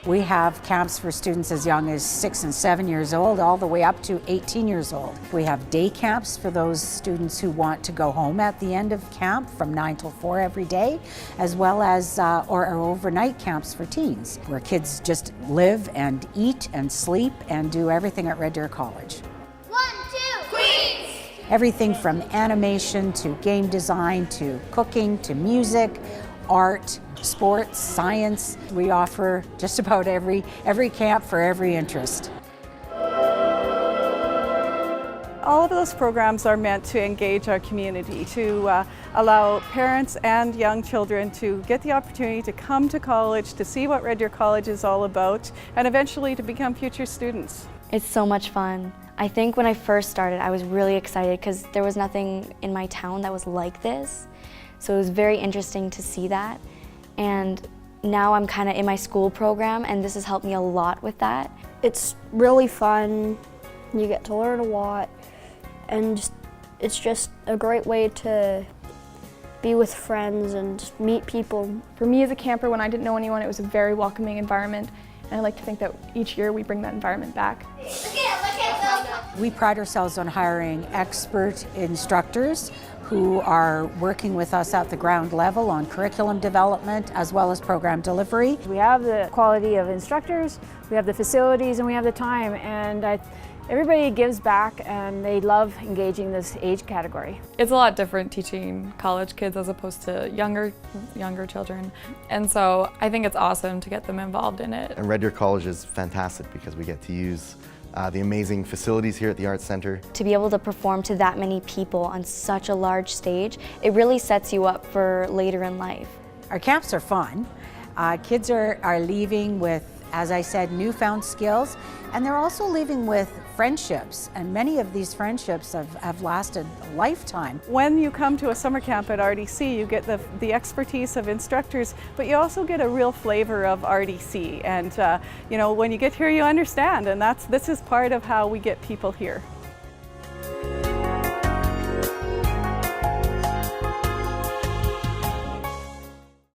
We have camps for students as young as 6 and 7 years old, all the way up to 18 years old. We have day camps for those students who want to go home at the end of camp from 9 till 4 every day, as well as or overnight camps for teens, where kids just live and eat and sleep and do everything at Red Deer College. 1, 2, Queens! Everything from animation to game design to cooking to music, art, sports, science. We offer just about every camp for every interest. All of those programs are meant to engage our community, to allow parents and young children to get the opportunity to come to college, to see what Red Deer College is all about, and eventually to become future students. It's so much fun. I think when I first started, I was really excited because there was nothing in my town that was like this. So it was very interesting to see that. And now I'm kind of in my school program, and this has helped me a lot with that. It's really fun. You get to learn a lot, and it's just a great way to be with friends and meet people. For me as a camper, when I didn't know anyone, it was a very welcoming environment, and I like to think that each year we bring that environment back. We pride ourselves on hiring expert instructors who are working with us at the ground level on curriculum development as well as program delivery. We have the quality of instructors, we have the facilities, and we have the time, and everybody gives back and they love engaging this age category. It's a lot different teaching college kids as opposed to younger children, and so I think it's awesome to get them involved in it. And Red Deer College is fantastic because we get to use the amazing facilities here at the Arts Center. To be able to perform to that many people on such a large stage, it really sets you up for later in life. Our camps are fun. Kids are leaving with, as I said, newfound skills, and they're also leaving with friendships, and many of these friendships have lasted a lifetime. When you come to a summer camp at RDC, you get the expertise of instructors, but you also get a real flavor of RDC. And you know, when you get here, you understand, and this is part of how we get people here.